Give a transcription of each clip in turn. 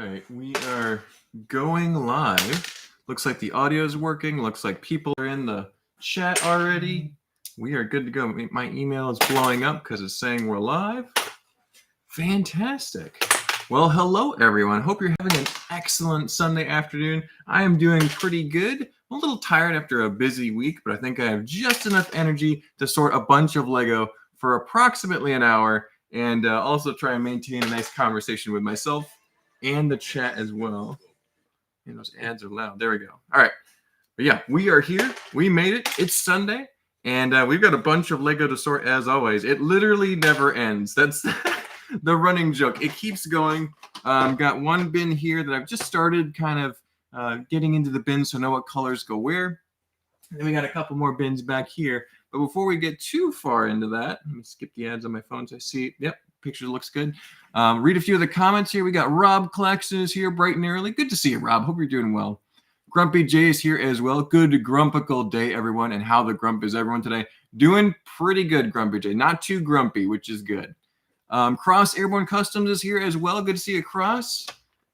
right, we are going live. Looks like the audio is working. Looks like people are in the chat already. We are good to go. My email is blowing up because it's saying we're live. Fantastic. Well, hello, everyone. Hope you're having an excellent Sunday afternoon. I am doing pretty good. I'm a little tired after a busy week, but I think I have just enough energy to sort a bunch of Lego for approximately an hour and also try and maintain a nice conversation with myself and the chat as well. And those ads are loud. There we go. All right. But yeah, we are here. We made it. It's Sunday. And we've got a bunch of Lego to sort as always. It literally never ends. That's the running joke. It keeps going. Got one bin here that I've just started kind of getting into the bin so I know what colors go where. And then we got a couple more bins back here. But before we get too far into that, let me skip the ads on my phone so I see. Yep, picture looks good. Read a few of the comments here. We got Rob Claxton is here bright and early. Good to see you, Rob. Hope you're doing well. Grumpy J is here as well. Good grumpical day, everyone. And how the grump is everyone today? Doing pretty good, Grumpy J. Not too grumpy, which is good. Cross Airborne Customs is here as well. Good to see you, Cross.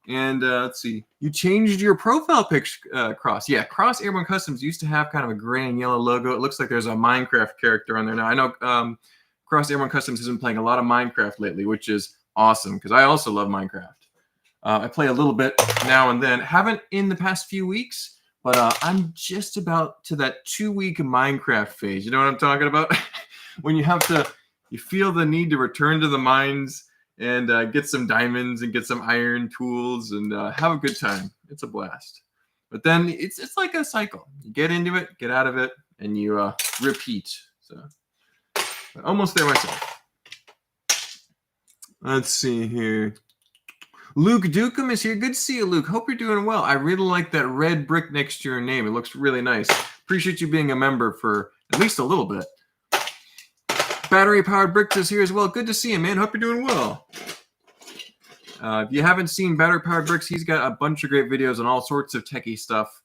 And let's see. You changed your profile picture, Cross. Yeah, Cross Airborne Customs used to have kind of a gray and yellow logo. It looks like there's a Minecraft character on there now. I know Cross Airborne Customs has been playing a lot of Minecraft lately, which is awesome because I also love Minecraft. I play a little bit now and then. Haven't in the past few weeks, but I'm just about to that 2-week Minecraft phase. You know what I'm talking about? When you feel the need to return to the mines and get some diamonds and get some iron tools and have a good time. It's a blast. But then it's like a cycle. You get into it, get out of it, and you repeat. So almost there myself. Let's see here. Luke Dukem is here. Good to see you, Luke. Hope you're doing well. I really like that red brick next to your name. It looks really nice. Appreciate you being a member for at least a little bit. Battery Powered Bricks is here as well. Good to see you, man. Hope you're doing well. If you haven't seen Battery Powered Bricks, he's got a bunch of great videos on all sorts of techie stuff.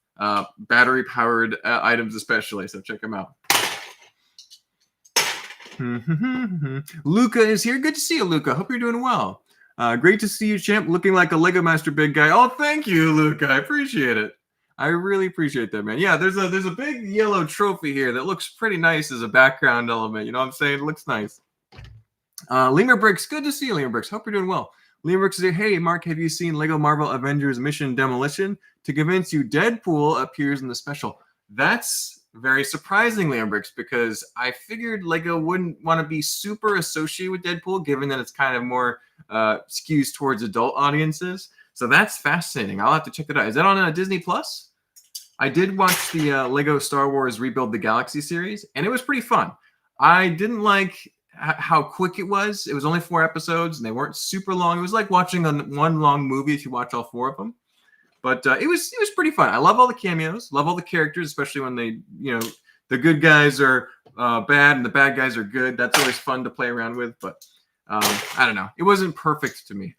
Battery powered items especially, so check him out. Luca is here. Good to see you, Luca. Hope you're doing well. Great to see you, champ. Looking like a Lego Master big guy. Oh, thank you, Luca. I appreciate it. I really appreciate that, man. Yeah, there's a big yellow trophy here that looks pretty nice as a background element. You know what I'm saying? It looks nice. Lemur Bricks. Good to see you, Lemur Bricks. Hope you're doing well. Lemur Bricks is here. Hey, Mark, have you seen Lego Marvel Avengers Mission Demolition? To convince you, Deadpool appears in the special. That's very surprising, Lemur Bricks, because I figured Lego wouldn't want to be super associated with Deadpool, given that it's kind of more skews towards adult audiences. So that's fascinating. I'll have to check that out. Is that on Disney Plus? I did watch the Lego Star Wars Rebuild the Galaxy series, and it was pretty fun. I didn't like how quick it was. It was only 4 episodes, and they weren't super long. It was like watching one long movie if you watch all 4 of them. But it was pretty fun. I love all the cameos, love all the characters, especially when they, the good guys are bad and the bad guys are good. That's always fun to play around with. But I don't know. It wasn't perfect to me.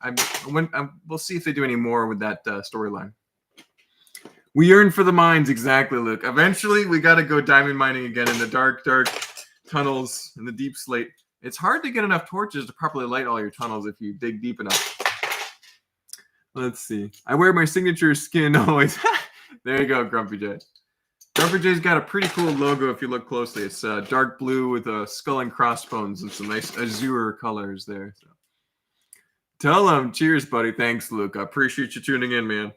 We'll see if they do any more with that storyline. We yearn for the mines, exactly, Luke. Eventually, we got to go diamond mining again in the dark tunnels in the deep slate. It's hard to get enough torches to properly light all your tunnels if you dig deep enough. Let's see. I wear my signature skin always. There you go, Grumpy J. Grumpy J's got a pretty cool logo if you look closely. It's dark blue with a skull and crossbones and some nice azure colors there. So. Tell him. Cheers, buddy. Thanks, Luke. I appreciate you tuning in, man.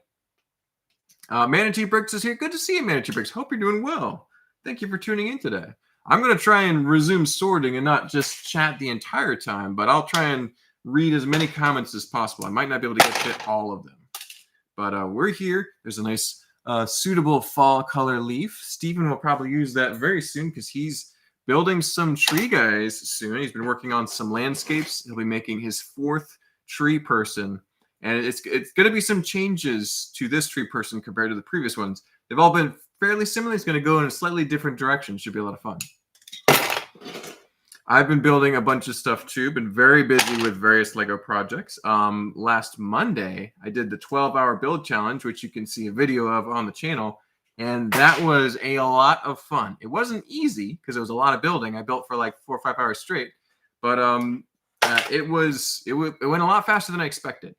Manatee Bricks is here. Good to see you, Manatee Bricks. Hope you're doing well. Thank you for tuning in today. I'm going to try and resume sorting and not just chat the entire time, but I'll try and read as many comments as possible. I might not be able to get to all of them. But we're here. There's a nice suitable fall color leaf. Stephen will probably use that very soon because he's building some tree guys soon. He's been working on some landscapes. He'll be making his 4th tree person. And it's going to be some changes to this tree person compared to the previous ones. They've all been fairly similar. It's going to go in a slightly different direction. Should be a lot of fun. I've been building a bunch of stuff too. Been very busy with various Lego projects. Last Monday, I did the 12-hour build challenge, which you can see a video of on the channel. And that was a lot of fun. It wasn't easy because it was a lot of building. I built for like 4 or 5 hours straight. But it went a lot faster than I expected.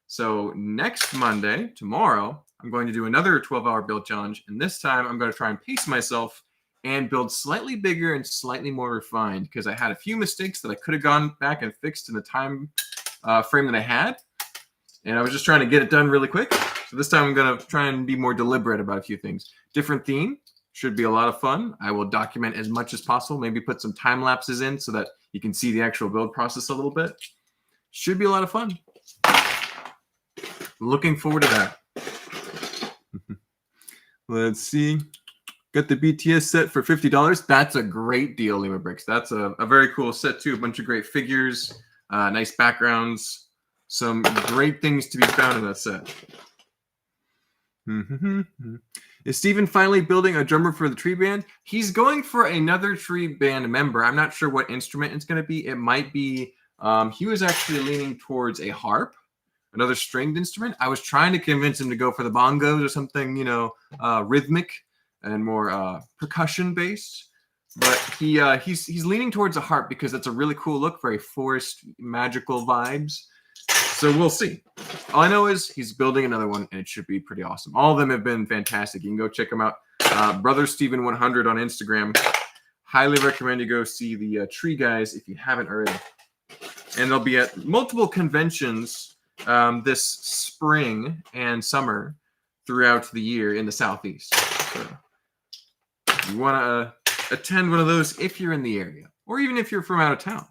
So next Monday, tomorrow, I'm going to do another 12-hour build challenge. And this time I'm going to try and pace myself and build slightly bigger and slightly more refined, because I had a few mistakes that I could have gone back and fixed in the time frame that I had. And I was just trying to get it done really quick. So this time I'm going to try and be more deliberate about a few things. Different theme. Should be a lot of fun. I will document as much as possible. Maybe put some time lapses in so that you can see the actual build process a little bit. Should be a lot of fun. Looking forward to that. Let's see. Got the BTS set for $50. That's a great deal, Lima Bricks. That's a very cool set too. A bunch of great figures, nice backgrounds, some great things to be found in that set. Is Steven finally building a drummer for the tree band? He's going for another tree band member. I'm not sure what instrument it's going to be. It might be, he was actually leaning towards a harp, another stringed instrument. I was trying to convince him to go for the bongos or something, you know, rhythmic and more percussion based. But he's leaning towards a harp because that's a really cool look, very forest magical vibes. So we'll see. All I know is he's building another one, and it should be pretty awesome. All of them have been fantastic. You can go check them out. Brother Steven 100 on Instagram. Highly recommend you go see the Tree Guys if you haven't already. And they'll be at multiple conventions this spring and summer throughout the year in the Southeast. So you want to attend one of those if you're in the area, or even if you're from out of town.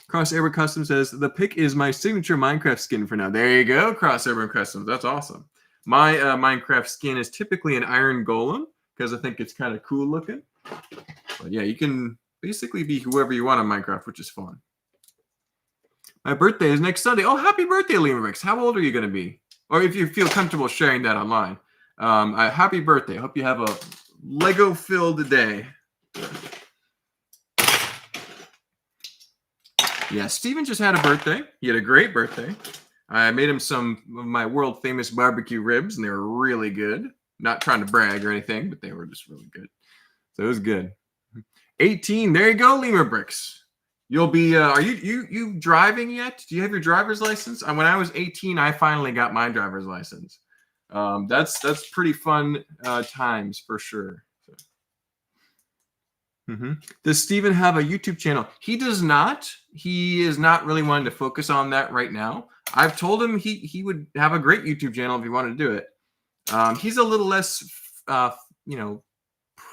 Cross Airborne Customs says, the pick is my signature Minecraft skin for now. There you go, Cross Airborne Customs. That's awesome. My Minecraft skin is typically an iron golem because I think it's kind of cool looking. But yeah, you can basically be whoever you want on Minecraft, which is fun. My birthday is next Sunday. Oh, happy birthday, Lemurix. How old are you going to be? Or if you feel comfortable sharing that online. Happy birthday. Hope you have a Lego-filled day. Yeah, Steven just had a birthday. He had a great birthday. I made him some of my world-famous barbecue ribs, and they were really good. Not trying to brag or anything, but they were just really good. So it was good. 18. There you go, Lemur Bricks. You'll be. Are you driving yet? Do you have your driver's license? When I was 18, I finally got my driver's license. That's pretty fun times for sure. Does Steven have a YouTube channel? He does not. He is not really wanting to focus on that right now. I've told him he would have a great YouTube channel if he wanted to do it. He's a little less, you know,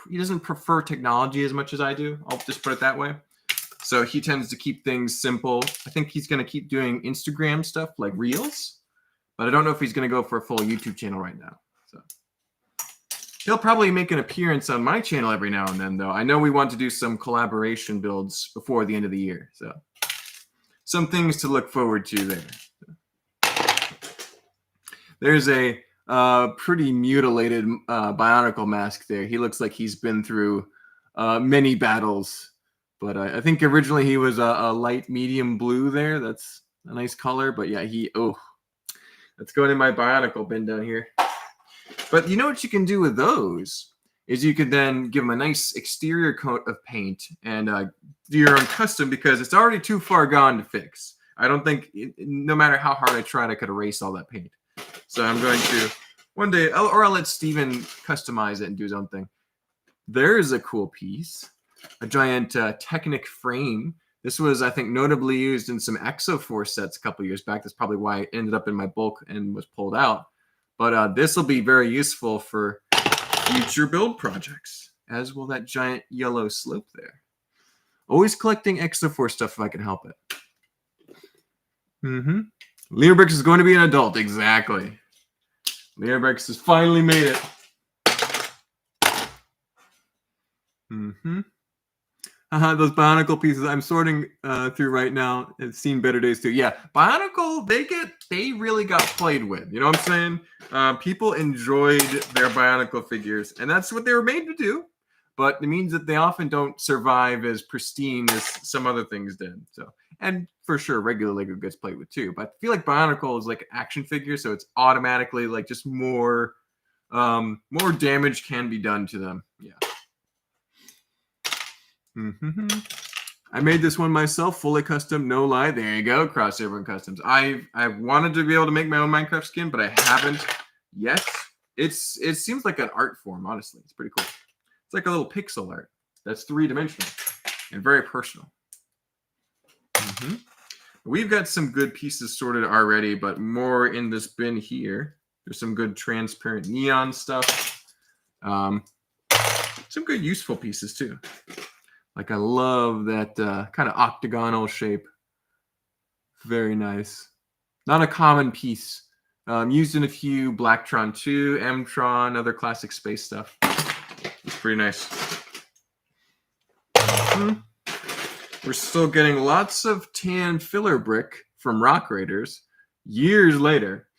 he doesn't prefer technology as much as I do. I'll just put it that way. So he tends to keep things simple. I think he's going to keep doing Instagram stuff like Reels, but I don't know if he's going to go for a full YouTube channel right now. So he'll probably make an appearance on my channel every now and then, though. I know we want to do some collaboration builds before the end of the year. So some things to look forward to there. There's a pretty mutilated Bionicle mask there. He looks like he's been through many battles. But I think originally he was a light medium blue there. That's a nice color. But yeah, that's going in my Bionicle bin down here. But you know what you can do with those is you could then give them a nice exterior coat of paint and do your own custom, because it's already too far gone to fix. I don't think, no matter how hard I tried, I could erase all that paint. So I'm going to one day, or I'll let Steven customize it and do his own thing. There's a cool piece, a giant Technic frame. This was, I think, notably used in some Exoforce sets a couple years back. That's probably why it ended up in my bulk and was pulled out. But this will be very useful for future build projects, as will that giant yellow slope there. Always collecting Exoforce stuff if I can help it. Leobrix is going to be an adult. Exactly. Leobrix has finally made it. Those Bionicle pieces I'm sorting through right now. It's seen better days too. Yeah, Bionicle, they really got played with. You know what I'm saying? People enjoyed their Bionicle figures, and that's what they were made to do. But it means that they often don't survive as pristine as some other things did. So, and for sure, regular Lego gets played with too. But I feel like Bionicle is like an action figure, so it's automatically like just more damage can be done to them. Yeah. I made this one myself, fully custom, no lie. There you go, Crossover and Customs. I've wanted to be able to make my own Minecraft skin, but I haven't yet. It seems like an art form, honestly. It's pretty cool. It's like a little pixel art that's 3-dimensional and very personal. We've got some good pieces sorted already, but more in this bin here. There's some good transparent neon stuff. Some good useful pieces too. Like I love that kind of octagonal shape. Very nice. Not a common piece. Used in a few Blacktron 2, Mtron, other classic space stuff. It's pretty nice. We're still getting lots of tan filler brick from Rock Raiders years later,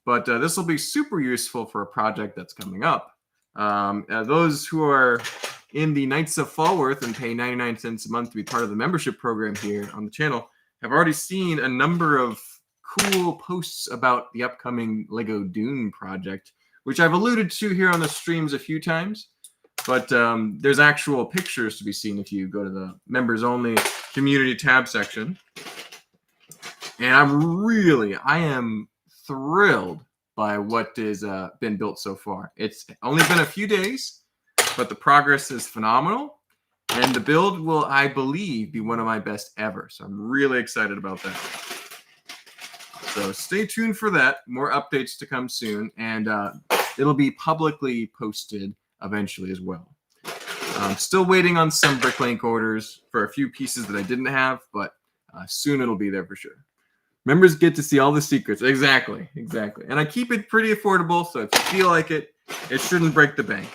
but this will be super useful for a project that's coming up. Those who are in the Knights of Falworth and pay 99 cents a month to be part of the membership program here on the channel have already seen a number of cool posts about the upcoming Lego Dune project, which I've alluded to here on the streams a few times. But there's actual pictures to be seen if you go to the members only community tab section. And I am thrilled by what has been built so far. It's only been a few days, but the progress is phenomenal. And the build will, I believe, be one of my best ever. So I'm really excited about that. So stay tuned for that. More updates to come soon. And it'll be publicly posted eventually as well. I'm still waiting on some Bricklink orders for a few pieces that I didn't have, but soon it'll be there for sure. Members get to see all the secrets. Exactly. And I keep it pretty affordable, so if you feel like it, it shouldn't break the bank.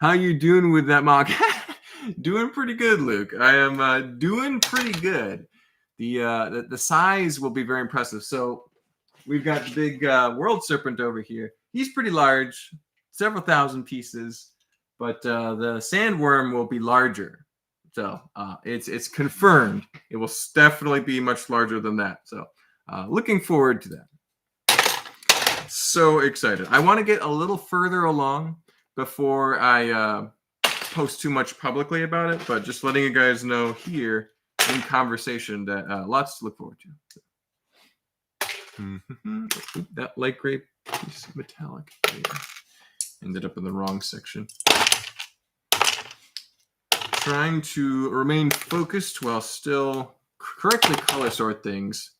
How you doing with that mock? Doing pretty good, Luke. I am doing pretty good. The size will be very impressive. So we've got the big World Serpent over here. He's pretty large, several thousand pieces, but the Sandworm will be larger. So it's confirmed. It will definitely be much larger than that. So looking forward to that. So excited. I want to get a little further along before I post too much publicly about it, but just letting you guys know here in conversation that lots to look forward to. That light gray piece of metallic ended up in the wrong section. Trying to remain focused while still correctly color sort things.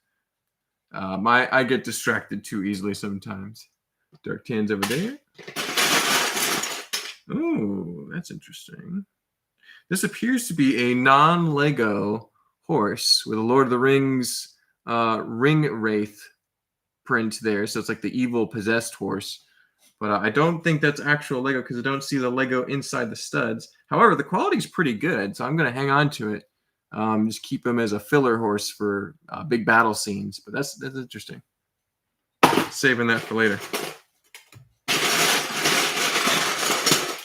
I get distracted too easily sometimes. Dark tans over there. Oh, that's interesting. This appears to be a non-Lego horse with a Lord of the Rings ring wraith print there. So it's like the evil possessed horse. But I don't think that's actual Lego because I don't see the Lego inside the studs. However, the quality is pretty good, so I'm going to hang on to it. Just keep him as a filler horse for big battle scenes. But that's interesting. Saving that for later.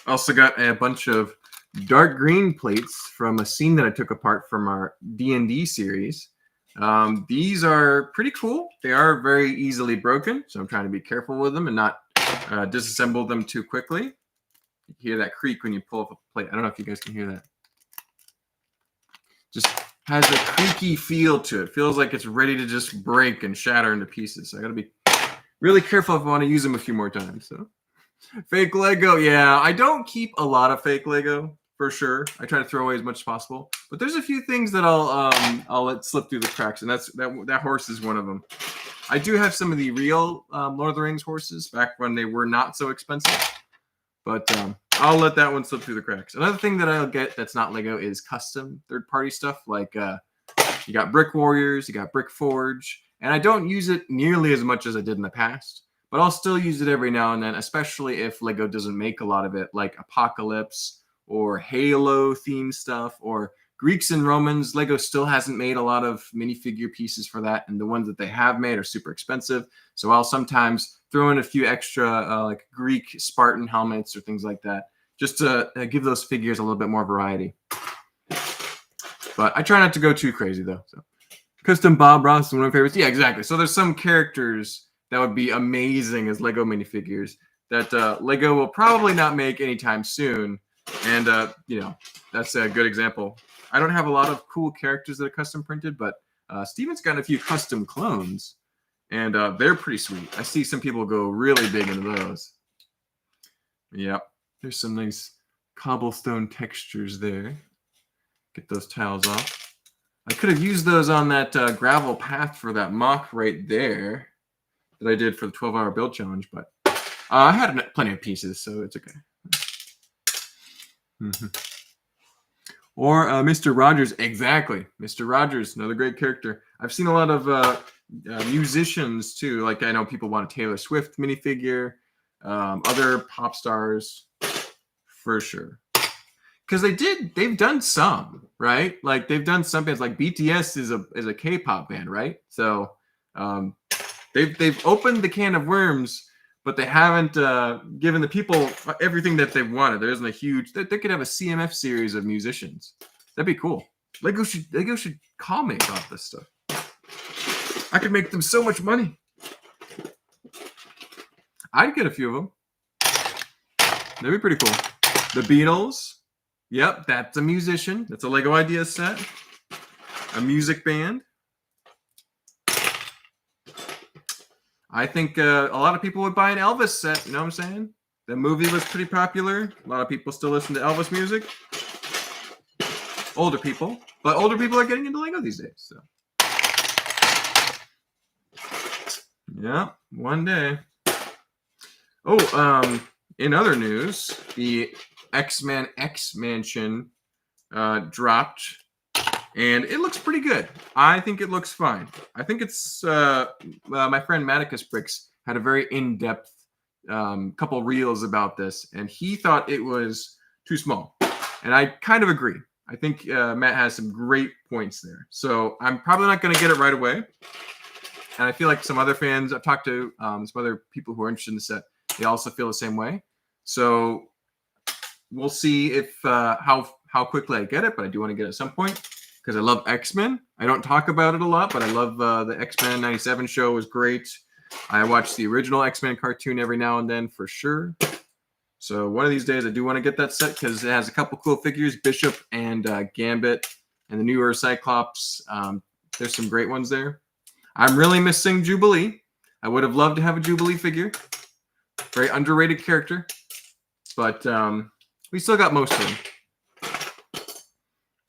Also got a bunch of dark green plates from a scene that I took apart from our D&D series. These are pretty cool. They are very easily broken, so I'm trying to be careful with them and not disassemble them too quickly. You hear that creak when you pull up a plate. I don't know if you guys can hear that. Just has a creaky feel to it. Feels like it's ready to just break and shatter into pieces. So I got to be really careful if I want to use them a few more times. So fake Lego, yeah. I don't keep a lot of fake Lego for sure. I try to throw away as much as possible. But there's a few things that I'll let slip through the cracks, and that horse is one of them. I do have some of the real Lord of the Rings horses back when they were not so expensive, but I'll let that one slip through the cracks. Another thing that I'll get that's not Lego is custom third-party stuff. Like you got Brick Warriors, you got Brick Forge, and I don't use it nearly as much as I did in the past, but I'll still use it every now and then, especially if Lego doesn't make a lot of it, like Apocalypse or Halo themed stuff or Greeks and Romans. Lego still hasn't made a lot of minifigure pieces for that, and the ones that they have made are super expensive. So I'll sometimes throw in a few extra like Greek Spartan helmets or things like that, just to give those figures a little bit more variety. But I try not to go too crazy though. So custom Bob Ross is one of my favorites. Yeah, exactly. So there's some characters that would be amazing as Lego minifigures that Lego will probably not make anytime soon. And, that's a good example. I don't have a lot of cool characters that are custom printed, but Steven's got a few custom clones, and they're pretty sweet. I see some people go really big into those. Yep, there's some nice cobblestone textures there. Get those tiles off. I could have used those on that gravel path for that mock right there that I did for the 12-hour build challenge, but I had plenty of pieces, so it's okay. Or Mr. Rogers, exactly. Mr. Rogers, another great character. I've seen a lot of musicians too. Like I know people want a Taylor Swift minifigure, other pop stars, for sure. Because they've done some, right? Like they've done some bands. Like BTS is a K-pop band, right? So they've opened the can of worms, but they haven't given the people everything that they wanted. There isn't a huge. They could have a CMF series of musicians. That'd be cool. Lego should call me about this stuff. I could make them so much money. I'd get a few of them. That'd be pretty cool. The Beatles. Yep, that's a musician. That's a Lego Ideas set. A music band. I think a lot of people would buy an Elvis set. You know what I'm saying? The movie was pretty popular. A lot of people still listen to Elvis music. Older people. But older people are getting into Lego these days. So. Yeah, one day. Oh, in other news, the X-Men X Mansion dropped, and it looks pretty good. I think it looks fine. I think it's my friend Maticus Bricks had a very in-depth couple reels about this, and he thought it was too small, and I kind of agree. I think Matt has some great points there. So I'm probably not going to get it right away, and I feel like some other fans I've talked to, some other people who are interested in the set, they also feel the same way. So we'll see if how quickly I get it, but I do want to get it at some point because I love X-Men. I don't talk about it a lot, but I love the X-Men 97 show was great. I watch the original X-Men cartoon every now and then for sure. So one of these days I do want to get that set because it has a couple cool figures, Bishop and Gambit, and the newer Cyclops. There's some great ones there. I'm really missing Jubilee. I would have loved to have a Jubilee figure. Very underrated character. But we still got most of them.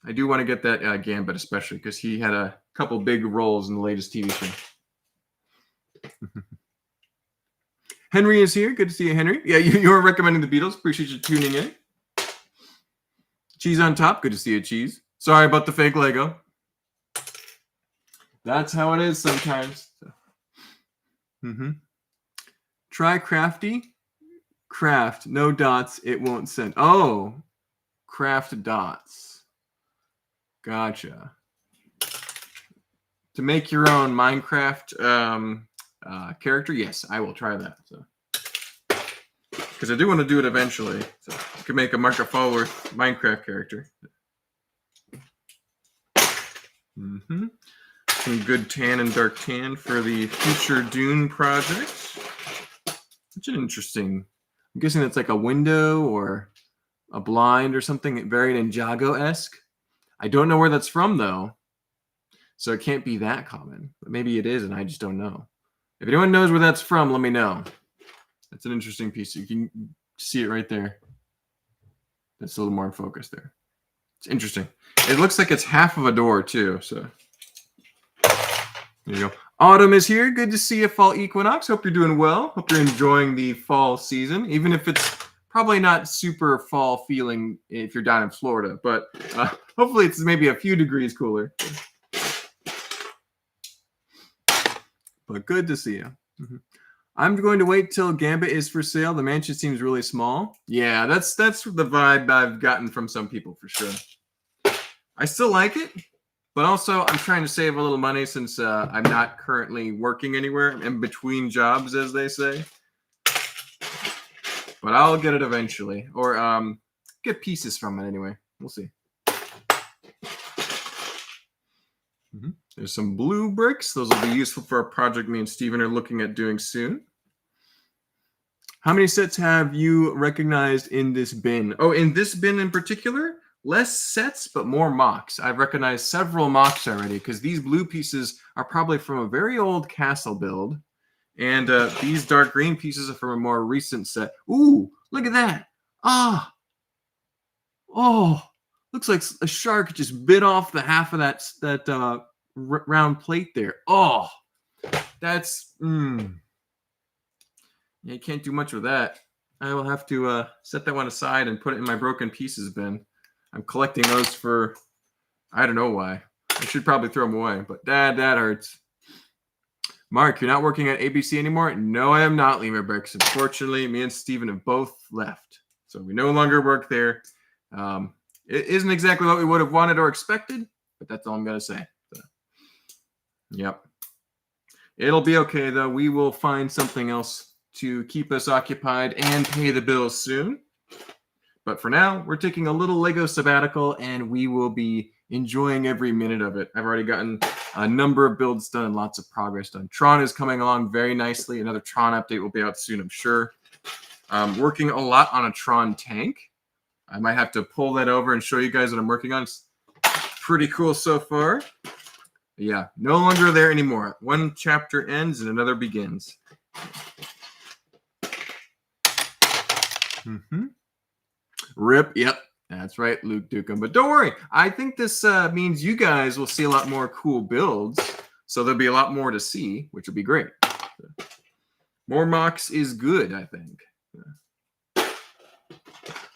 I do want to get that Gambit especially because he had a couple big roles in the latest TV show. Henry is here. Good to see you, Henry. Yeah, you're recommending the Beatles. Appreciate you tuning in. Cheese on top. Good to see you, Cheese. Sorry about the fake Lego. That's how it is sometimes. Try Crafty. Craft. No dots. It won't send. Oh. Craft dots. Gotcha. To make your own Minecraft character, yes, I will try that. So, because I do want to do it eventually. So I could make a Marco Fallworth Minecraft character. Some good tan and dark tan for the future Dune project. Such an interesting. I'm guessing that's like a window or a blind or something very Ninjago-esque. I don't know where that's from though, so it can't be that common. But maybe it is, and I just don't know. If anyone knows where that's from, let me know. That's an interesting piece. You can see it right there. That's a little more in focus there. It's interesting. It looks like it's half of a door too. So there you go. Autumn is here. Good to see you, Fall Equinox. Hope you're doing well. Hope you're enjoying the fall season, even if it's probably not super fall feeling if you're down in Florida. But hopefully it's maybe a few degrees cooler. But good to see you. I'm going to wait till Gambit is for sale. The mansion seems really small. Yeah, that's the vibe I've gotten from some people for sure. I still like it, but also I'm trying to save a little money since I'm not currently working anywhere. I'm in between jobs, as they say. But I'll get it eventually, or get pieces from it anyway. We'll see. There's some blue bricks. Those will be useful for a project me and Steven are looking at doing soon. How many sets have you recognized in this bin? Oh, in this bin in particular? less sets, but more mocks. I've recognized several mocks already because these blue pieces are probably from a very old castle build. And these dark green pieces are from a more recent set. Ooh, look at that. Ah. Oh, looks like a shark just bit off the half of that round plate there. Oh, that's... Yeah, you can't do much with that. I will have to set that one aside and put it in my broken pieces bin. I'm collecting those for... I don't know why. I should probably throw them away, but that hurts. Mark, you're not working at ABC anymore? No, I am not, Lemur Bricks. Unfortunately, me and Steven have both left. So we no longer work there. It isn't exactly what we would have wanted or expected, but that's all I'm going to say. So, yep. It'll be okay, though. We will find something else to keep us occupied and pay the bills soon. But for now, we're taking a little Lego sabbatical, and we will be enjoying every minute of it. I've already gotten a number of builds done and lots of progress done. Tron is coming along very nicely. Another Tron update will be out soon, I'm sure. Working a lot on a Tron tank. I might have to pull that over and show you guys what I'm working on. It's pretty cool so far. But yeah, no longer there anymore. One chapter ends and another begins. RIP, yep. That's right, Luke Dukem. But don't worry. I think this means you guys will see a lot more cool builds. So there'll be a lot more to see, which will be great. More mocks is good, I think.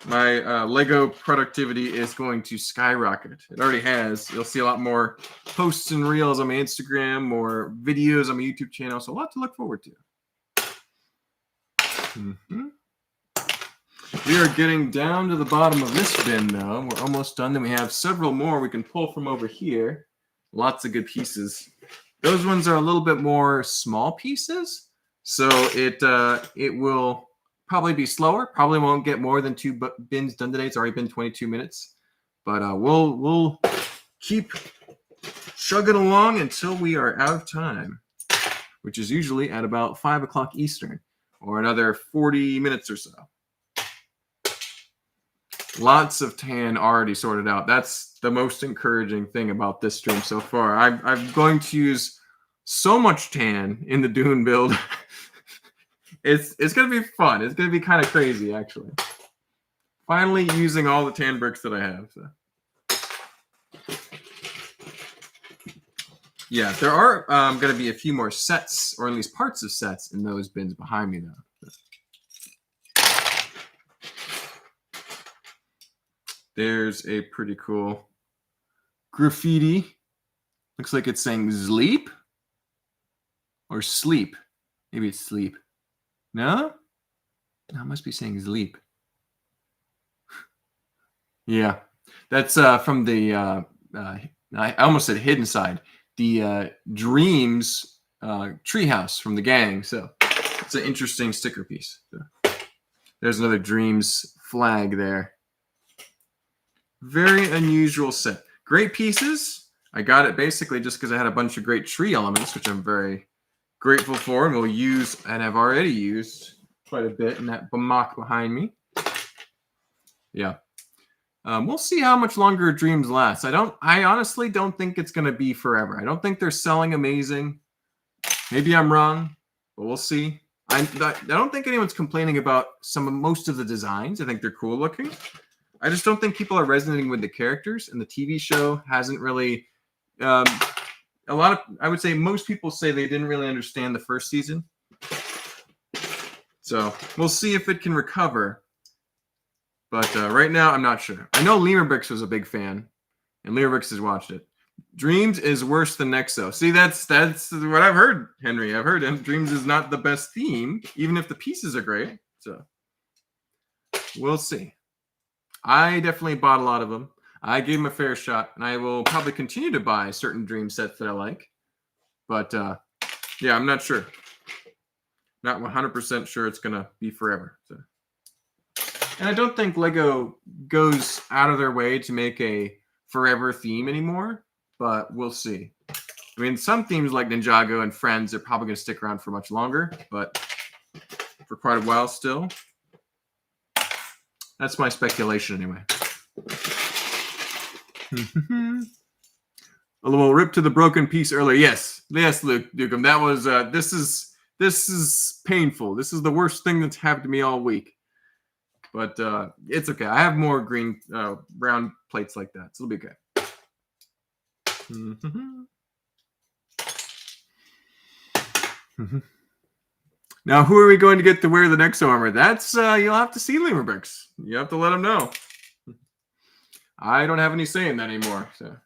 My Lego productivity is going to skyrocket. It already has. You'll see a lot more posts and reels on my Instagram, more videos on my YouTube channel. So a lot to look forward to. We are getting down to the bottom of this bin, though. We're almost done. Then we have several more we can pull from over here. Lots of good pieces. Those ones are a little bit more small pieces. So it will probably be slower. Probably won't get more than 2 bins done today. It's already been 22 minutes. But we'll keep chugging along until we are out of time, which is usually at about 5 o'clock Eastern, or another 40 minutes or so. Lots of tan already sorted out. That's the most encouraging thing about this stream so far. I'm going to use so much tan in the Dune build. It's going to be fun. It's going to be kind of crazy, actually. Finally using all the tan bricks that I have. So. Yeah, there are going to be a few more sets, or at least parts of sets, in those bins behind me, though. There's a pretty cool graffiti. Looks like it's saying sleep or sleep. Maybe it's sleep. No? No, it must be saying sleep. Yeah. That's from the, I almost said hidden side. The Dreams treehouse from the gang. So it's an interesting sticker piece. So, there's another Dreams flag there. Very unusual set. Great pieces. I got it basically just because I had a bunch of great tree elements, which I'm very grateful for, and will use, and I've already used quite a bit in that mock behind me. Yeah. We'll see how much longer Dreams last. I honestly don't think it's going to be forever. I don't think they're selling amazing. Maybe I'm wrong, but we'll see. I don't think anyone's complaining about most of the designs. I think they're cool looking. I just don't think people are resonating with the characters, and the TV show hasn't really. I would say most people say they didn't really understand the first season. So we'll see if it can recover. But right now, I'm not sure. I know Lemur Bricks was a big fan, and Lemur Bricks has watched it. Dreams is worse than Nexo. See, that's what I've heard, Henry. I've heard Dreams is not the best theme, even if the pieces are great. So we'll see. I definitely bought a lot of them. I gave them a fair shot, and I will probably continue to buy certain Dream sets that I like. But yeah, I'm not sure. Not 100% sure it's going to be forever. So. And I don't think Lego goes out of their way to make a forever theme anymore, but we'll see. I mean, some themes like Ninjago and Friends are probably going to stick around for much longer, but for quite a while still. That's my speculation anyway. A little rip to the broken piece earlier. Yes, Luke Dukem. That was. This is painful. This is the worst thing that's happened to me all week. But it's okay. I have more green round plates like that, so it'll be okay. Now, who are we going to get to wear the Nexo armor? That's you'll have to see, Lemurbricks. You have to let them know. I don't have any say in that anymore. So.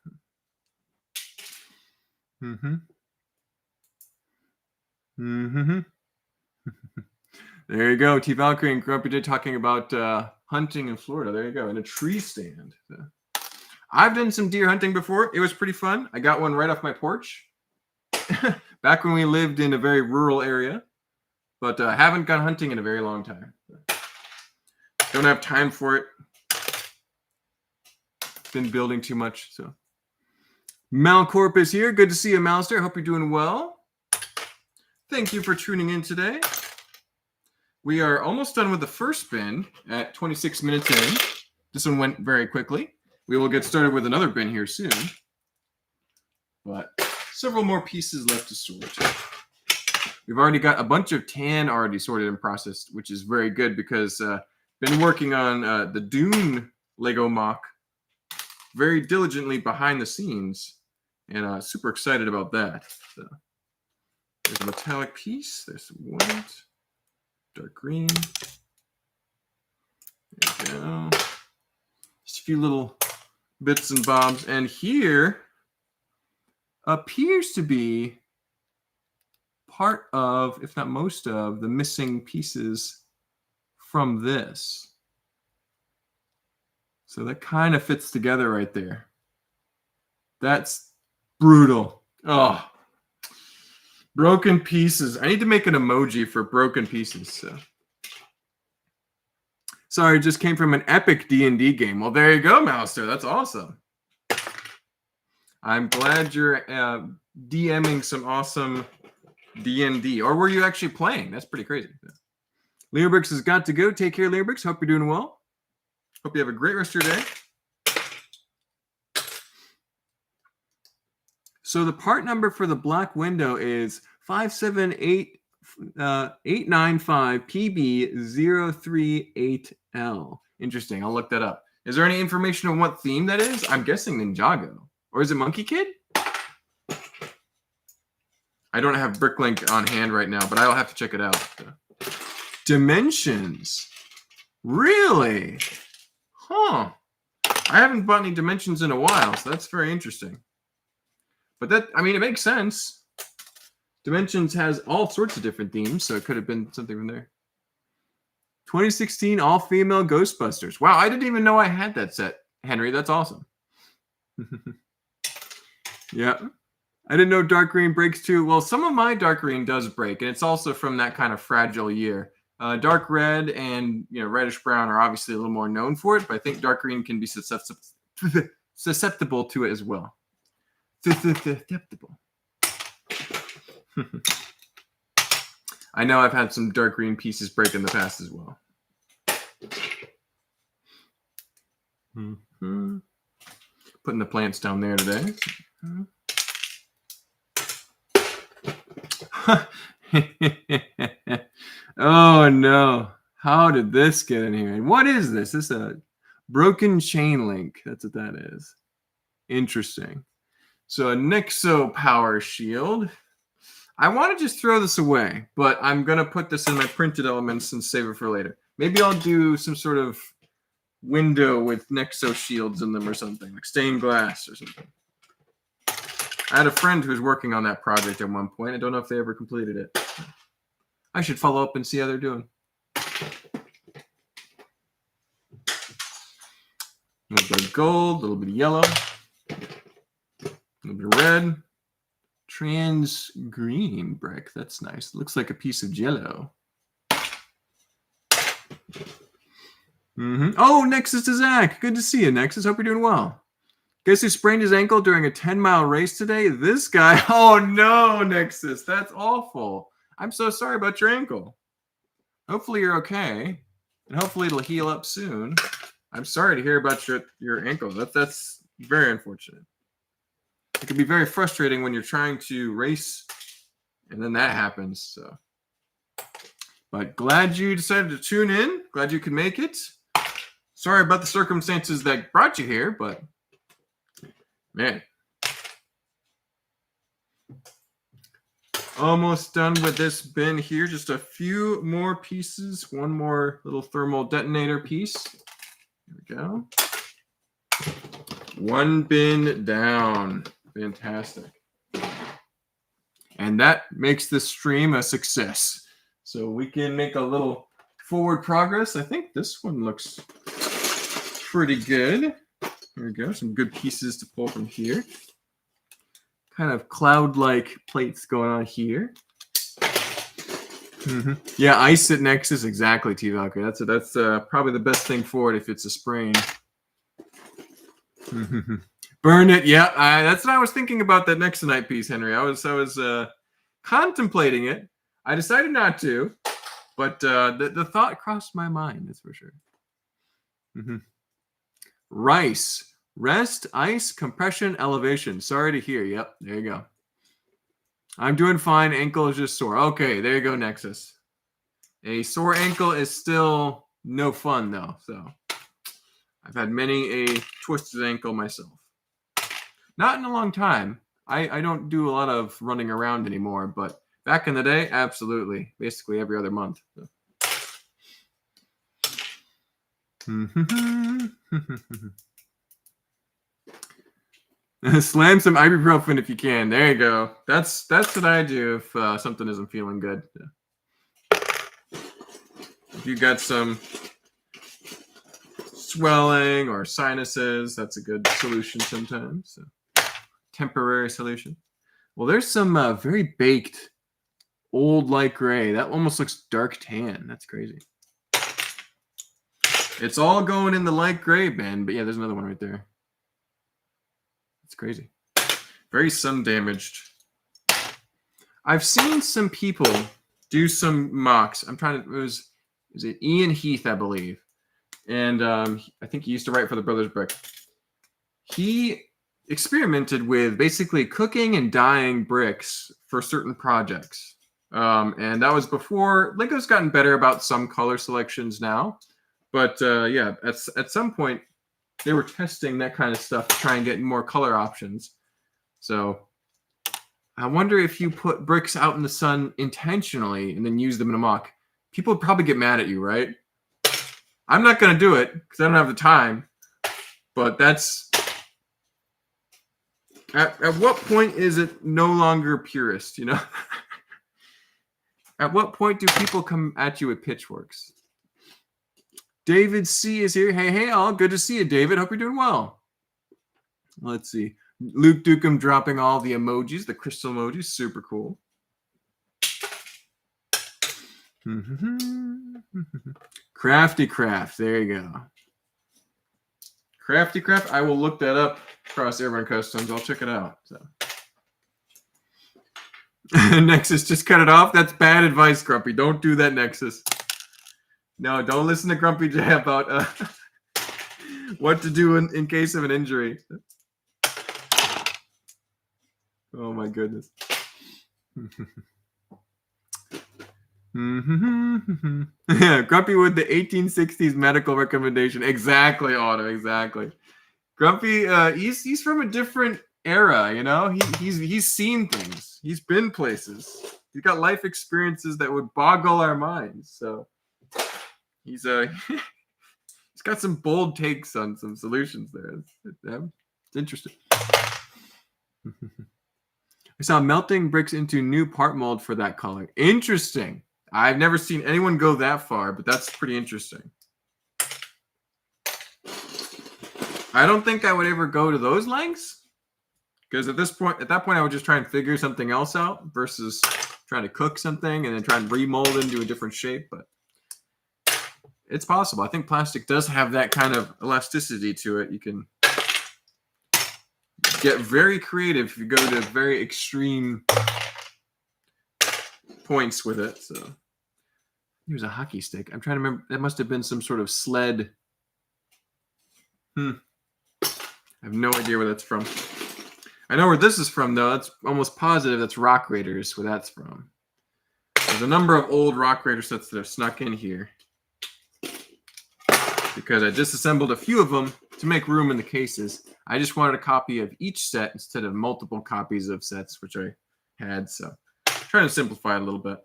There you go. T Valkyrie and Grumpy Day talking about hunting in Florida. There you go. In a tree stand. So. I've done some deer hunting before. It was pretty fun. I got one right off my porch. Back when we lived in a very rural area. But I haven't gone hunting in a very long time. Don't have time for it. Been building too much. So Malcorp is here. Good to see you, Malster. Hope you're doing well. Thank you for tuning in today. We are almost done with the first bin at 26 minutes in. This one went very quickly. We will get started with another bin here soon. But several more pieces left to sort. We've already got a bunch of tan already sorted and processed, which is very good because been working on the Dune Lego mock very diligently behind the scenes, and super excited about that. So, there's a metallic piece. There's some white, dark green. There you go. Just a few little bits and bobs, and here appears to be part of, if not most of, the missing pieces from this. So that kind of fits together right there. That's brutal. Oh, broken pieces. I need to make an emoji for broken pieces. So. Sorry, it just came from an epic D&D game. Well, there you go, Mouser. That's awesome. I'm glad you're DMing some awesome D&D. Or were you actually playing? That's pretty crazy. Leobrix has got to go. Take care, Leobrix. Hope you're doing well. Hope you have a great rest of your day. So the part number for the black window is 578895PB038L. Interesting. I'll look that up. Is there any information on what theme that is? I'm guessing Ninjago. Or is it Monkey Kid? I don't have Bricklink on hand right now, but I'll have to check it out. Dimensions. Really? Huh. I haven't bought any Dimensions in a while, so that's very interesting. But that, I mean, it makes sense. Dimensions has all sorts of different themes, so it could have been something from there. 2016 all-female Ghostbusters. Wow, I didn't even know I had that set, Henry. That's awesome. Yeah. I didn't know dark green breaks too. Well, some of my dark green does break, and it's also from that kind of fragile year. Dark red and reddish brown are obviously a little more known for it, but I think dark green can be susceptible to it as well. Susceptible. I know I've had some dark green pieces break in the past as well. Putting the plants down there today. Oh no. How did this get in here? And what is this? This is a broken chain link. That's what that is. Interesting. So a Nexo power shield. I want to just throw this away, but I'm going to put this in my printed elements and save it for later. Maybe I'll do some sort of window with Nexo shields in them or something, like stained glass or something. I had a friend who was working on that project at one point. I don't know if they ever completed it. I should follow up and see how they're doing. A little bit of gold, a little bit of yellow, a little bit of red. Trans green brick. That's nice. Looks like a piece of jello. Oh, Nexus to Zach. Good to see you, Nexus. Hope you're doing well. Guess who sprained his ankle during a 10-mile race today? This guy. Oh, no, Nexus. That's awful. I'm so sorry about your ankle. Hopefully you're okay, and hopefully it'll heal up soon. I'm sorry to hear about your ankle. That's Very unfortunate. It can be very frustrating when you're trying to race and then that happens. So, but glad you decided to tune in. Glad you could make it. Sorry about the circumstances that brought you here, but man. Almost done with this bin here. Just a few more pieces. One more little thermal detonator piece. There we go. One bin down. Fantastic. And that makes this stream a success. So we can make a little forward progress. I think this one looks pretty good. There we go. Some good pieces to pull from here. Kind of cloud-like plates going on here. Mm-hmm. Yeah, ice at Nexus, exactly, T-Valkyrie. That's probably the best thing for it if it's a sprain. Burn it, yeah. That's what I was thinking about that Nexo Knight piece, Henry. I was contemplating it. I decided not to, but the thought crossed my mind. That's for sure. Mm-hmm. Rice, rest, ice, compression, elevation. Sorry to hear. Yep, there you go. I'm doing fine. Ankle is just sore. Okay, there you go, Nexus. A sore ankle is still no fun, though. So I've had many a twisted ankle myself. Not in a long time. I don't do a lot of running around anymore, but back in the day, absolutely. Basically every other month. So. Slam some ibuprofen if you can. There you go. That's what I do if something isn't feeling good. If you got some swelling or sinuses, that's a good solution sometimes. So, temporary solution. Well, there's some very baked old light gray. That almost looks dark tan. That's crazy. It's all going in the light gray bin, but yeah, there's another one right there. It's crazy. Very sun damaged. I've seen some people do some mocks. I'm trying to, is it Ian Heath, I believe. And I think he used to write for the Brothers Brick. He experimented with basically cooking and dyeing bricks for certain projects. And that was before, Lego's gotten better about some color selections now. But yeah, at some point, they were testing that kind of stuff to try and get more color options. So I wonder if you put bricks out in the sun intentionally and then use them in a mock. People would probably get mad at you, right? I'm not going to do it because I don't have the time. But that's... At what point is it no longer purist, you know? At what point do people come at you with pitchforks? David C. is here. Hey, all. Good to see you, David. Hope you're doing well. Let's see. Luke Dukem dropping all the emojis, the crystal emojis. Super cool. Crafty Craft. There you go. Crafty Craft. I will look that up across Airborne Customs. I'll check it out. So. Nexus, just cut it off. That's bad advice, Grumpy. Don't do that, Nexus. No, don't listen to Grumpy J about what to do in case of an injury. Oh my goodness. Yeah, Grumpy with the 1860s medical recommendation. Exactly, Otto. Exactly. Grumpy, he's from a different era. You know, he's seen things. He's been places. He's got life experiences that would boggle our minds. So. He's got some bold takes on some solutions there. It's interesting. I saw melting bricks into new part mold for that color. Interesting. I've never seen anyone go that far, but that's pretty interesting. I don't think I would ever go to those lengths because at that point, I would just try and figure something else out versus trying to cook something and then try and remold it into a different shape. But it's possible. I think plastic does have that kind of elasticity to it. You can get very creative if you go to very extreme points with it. So here's a hockey stick. I'm trying to remember. That must have been some sort of sled. I I have no idea where that's from. I know where this is from, though. That's almost positive that's Rock Raiders, where that's from. There's a number of old Rock Raider sets that have snuck in here, because I disassembled a few of them to make room in the cases. I just wanted a copy of each set instead of multiple copies of sets, which I had. So I'm trying to simplify it a little bit.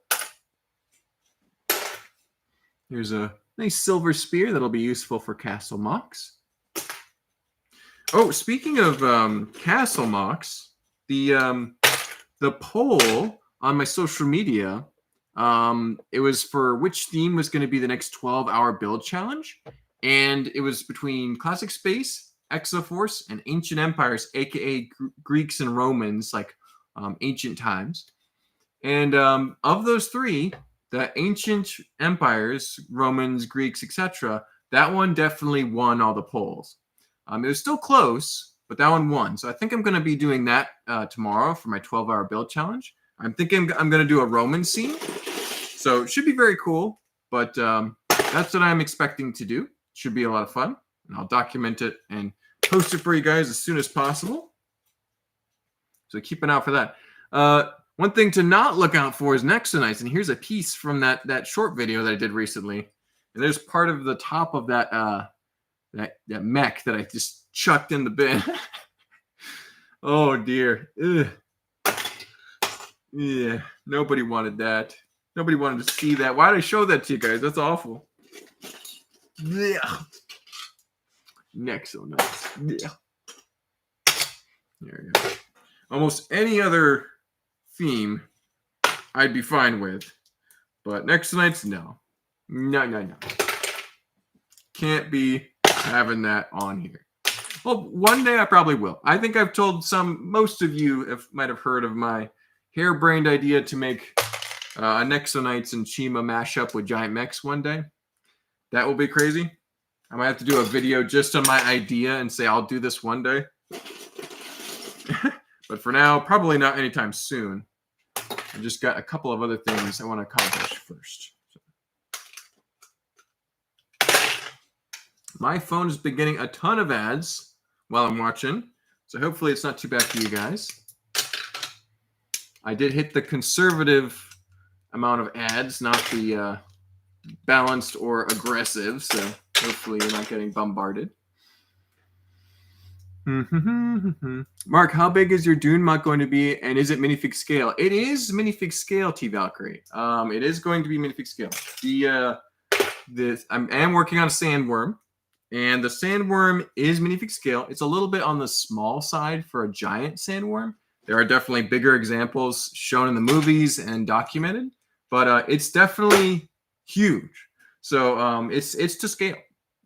Here's a nice silver spear that'll be useful for castle mocks. Oh, speaking of castle mocks, the poll on my social media, it was for which theme was going to be the next 12-hour build challenge. And it was between Classic Space, Exoforce, and Ancient Empires, aka Greeks and Romans, like ancient times. And of those three, the Ancient Empires, Romans, Greeks, etc., that one definitely won all the polls. It was still close, but that one won. So I think I'm going to be doing that tomorrow for my 12-hour build challenge. I'm thinking I'm going to do a Roman scene. So it should be very cool, but that's what I'm expecting to do. Should be a lot of fun, and I'll document it and post it for you guys as soon as possible. So keep an eye out for that. One thing to not look out for is Nexo Knights, and here's a piece from that short video that I did recently. And there's part of the top of that that mech that I just chucked in the bin. Oh dear. Ugh. Yeah, nobody wanted that. Nobody wanted to see that. Why did I show that to you guys? That's awful. Yeah. Nexo Knights. Yeah. There you go. Almost any other theme I'd be fine with, but Nexo Knights, no. No. Can't be having that on here. Well, one day I probably will. I think I've told most of you might have heard of my harebrained idea to make a Nexo Knights and Chima mashup with giant mechs one day. That will be crazy. I might have to do a video just on my idea and say I'll do this one day. But for now, probably not anytime soon. I just got a couple of other things I want to accomplish first. My phone has been getting a ton of ads while I'm watching, so hopefully it's not too bad for you guys. I did hit the conservative amount of ads, not the balanced or aggressive, so hopefully you're not getting bombarded. Mark, how big is your Dune mod going to be, and is it minifig scale? It is minifig scale, T Valkyrie. It is going to be minifig scale. I am working on a sandworm, and the sandworm is minifig scale. It's a little bit on the small side for a giant sandworm. There are definitely bigger examples shown in the movies and documented, but it's definitely huge. So it's to scale.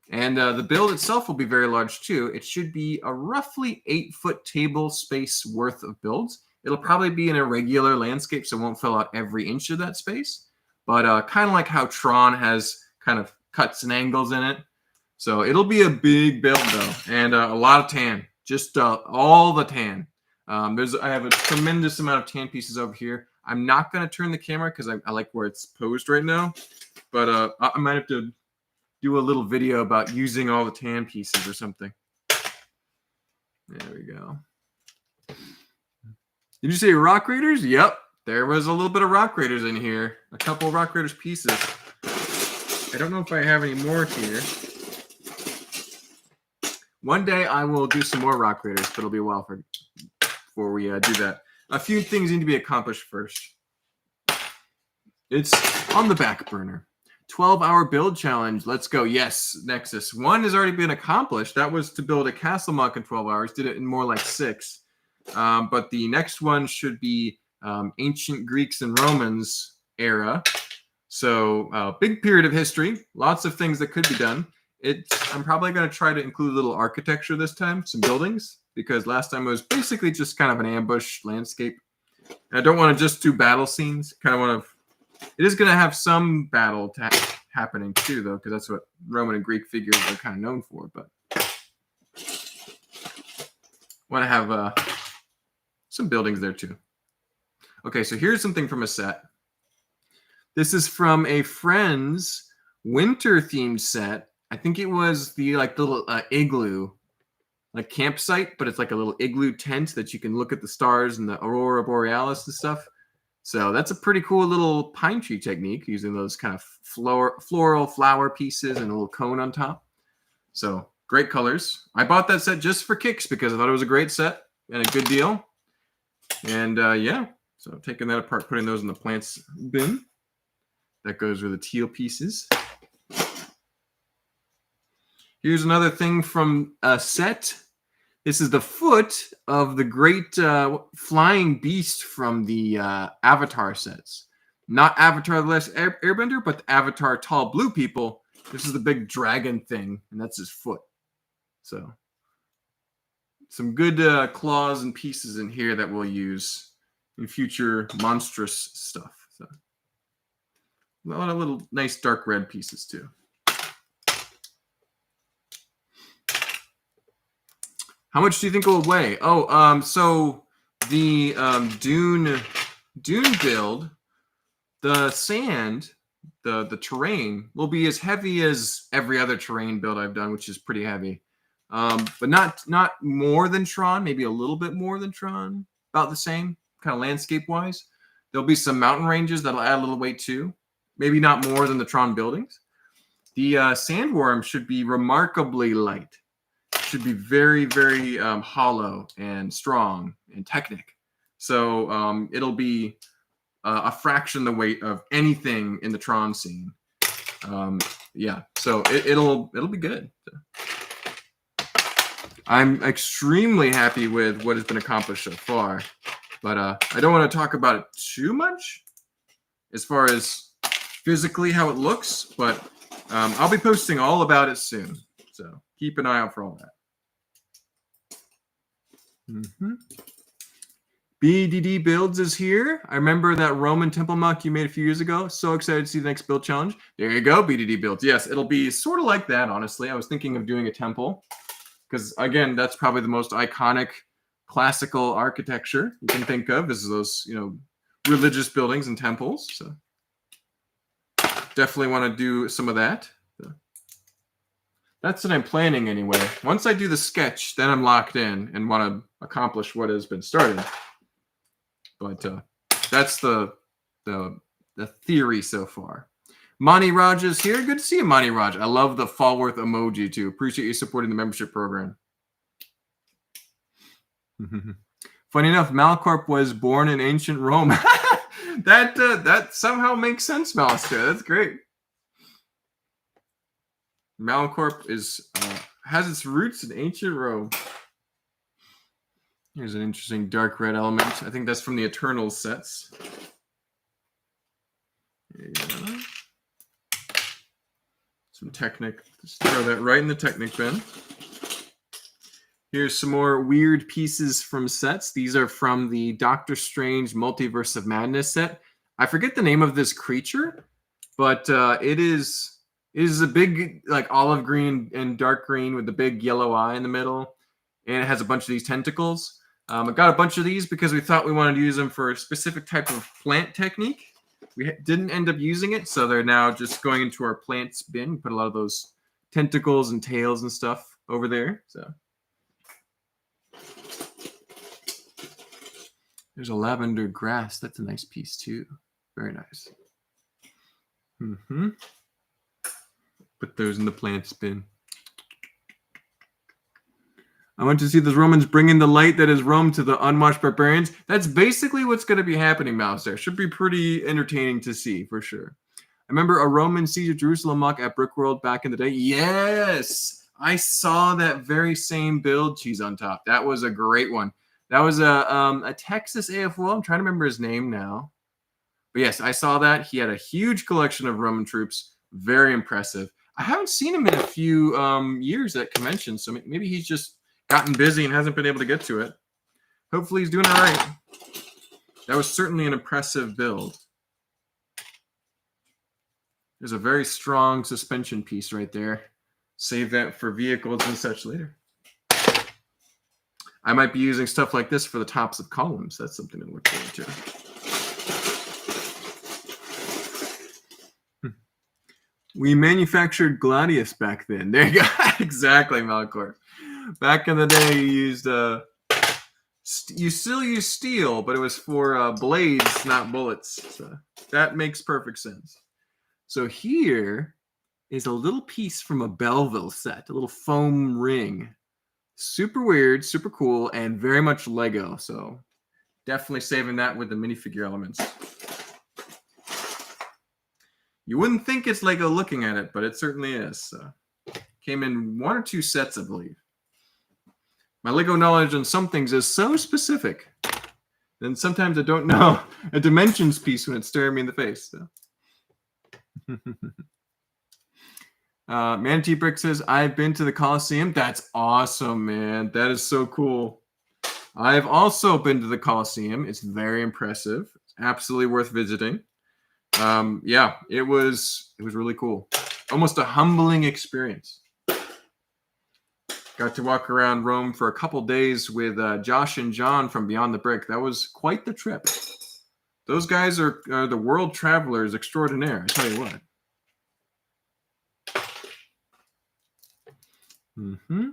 And the build itself will be very large too. It should be a roughly 8-foot table space worth of builds. It'll probably be in a regular landscape, so it won't fill out every inch of that space. But kind of like how Tron has kind of cuts and angles in it. So it'll be a big build though, and a lot of tan. Just all the tan. I have a tremendous amount of tan pieces over here. I'm not going to turn the camera because I like where it's posed right now. But I might have to do a little video about using all the tan pieces or something. There we go. Did you say Rock Raiders? Yep. There was a little bit of Rock Raiders in here. A couple of Rock Raiders pieces. I don't know if I have any more here. One day I will do some more Rock Raiders, but it'll be a while before we do that. A few things need to be accomplished first. It's on the back burner. 12-hour build challenge. Let's go. Yes, Nexus. One has already been accomplished. That was to build a castle mock in 12 hours. Did it in more like 6. But the next one should be ancient Greeks and Romans era. So big period of history. Lots of things that could be done. I'm probably going to try to include a little architecture this time, some buildings, because last time it was basically just kind of an ambush landscape. And I don't want to just do battle scenes. Kind of want to. It is going to have some battle happening too, though, because that's what Roman and Greek figures are kind of known for. But want to have some buildings there too. Okay, so here's something from a set. This is from a friend's winter themed set. I think it was the little igloo like campsite, but it's like a little igloo tent that you can look at the stars and the aurora borealis and stuff. So that's a pretty cool little pine tree technique using those kind of floral flower pieces and a little cone on top. So great colors. I bought that set just for kicks because I thought it was a great set and a good deal. And yeah, so taking that apart, putting those in the plants bin. That goes with the teal pieces. Here's another thing from a set. This is the foot of the great flying beast from the Avatar sets. Not Avatar the Last Airbender, but the Avatar Tall Blue People. This is the big dragon thing, and that's his foot. So some good claws and pieces in here that we'll use in future monstrous stuff. So a lot of little nice dark red pieces too. How much do you think it will weigh? Oh, so the Dune build, the sand, the terrain will be as heavy as every other terrain build I've done, which is pretty heavy. But not more than Tron, maybe a little bit more than Tron, about the same, kind of landscape-wise. There'll be some mountain ranges that'll add a little weight too. Maybe not more than the Tron buildings. The sandworm should be remarkably light. Should be very, very hollow and strong and technic. So it'll be a fraction the weight of anything in the Tron scene. Yeah, so it'll be good. I'm extremely happy with what has been accomplished so far, but I don't want to talk about it too much as far as physically how it looks, but I'll be posting all about it soon. So keep an eye out for all that. BDD Builds is here. I remember that Roman temple muck you made a few years ago. So excited to see the next build challenge. There you go, BDD Builds. Yes, it'll be sort of like that, honestly. I was thinking of doing a temple because, again, that's probably the most iconic classical architecture you can think of is those, religious buildings and temples. So definitely want to do some of that. That's what I'm planning anyway. Once I do the sketch, then I'm locked in and want to accomplish what has been started. But that's the theory so far. Monty Raj is here. Good to see you, Monty Raj. I love the Fallworth emoji too. Appreciate you supporting the membership program. Funny enough, Malcorp was born in ancient Rome. that somehow makes sense, Malister. That's great. Malcorp has its roots in ancient Rome. Here's an interesting dark red element. I think that's from the Eternals sets. Yeah. Some Technic. Just throw that right in the Technic bin. Here's some more weird pieces from sets. These are from the Doctor Strange Multiverse of Madness set. I forget the name of this creature, but it is a big, like, olive green and dark green with the big yellow eye in the middle. And it has a bunch of these tentacles. I got a bunch of these because we thought we wanted to use them for a specific type of plant technique. We didn't end up using it, so they're now just going into our plants bin. We put a lot of those tentacles and tails and stuff over there. So there's a lavender grass. That's a nice piece too. Very nice. Put those in the plants bin. I want to see those Romans bringing the light that is Rome to the unwashed barbarians. That's basically what's going to be happening, Mouse. There should be pretty entertaining to see for sure. I remember a Roman siege of Jerusalem muck at Brickworld back in the day. Yes, I saw that very same build, cheese on top. That was a great one. That was a Texas AFO. I'm trying to remember his name now. But yes, I saw that. He had a huge collection of Roman troops. Very impressive. I haven't seen him in a few years at conventions, so maybe he's just gotten busy and hasn't been able to get to it. Hopefully he's doing all right. That was certainly an impressive build. There's a very strong suspension piece right there. Save that for vehicles and such later. I might be using stuff like this for the tops of columns. That's something to look forward to. We manufactured Gladius back then. There you go. Exactly, Malcor. Back in the day, you used you still use steel, but it was for blades, not bullets. So that makes perfect sense. So here is a little piece from a Belleville set, a little foam ring. Super weird, super cool, and very much Lego. So definitely saving that with the minifigure elements. You wouldn't think it's Lego looking at it, but it certainly is. So, came in 1 or 2 sets, I believe. My Lego knowledge on some things is so specific. Then sometimes I don't know a dimensions piece when it's staring me in the face. So. Manatee Brick says, I've been to the Coliseum. That's awesome, man. That is so cool. I've also been to the Coliseum. It's very impressive. It's absolutely worth visiting. Yeah, it was really cool. Almost a humbling experience. Got to walk around Rome for a couple days with Josh and John from Beyond the Brick. That was quite the trip. Those guys are the world travelers extraordinaire, I tell you what. Mm-hmm.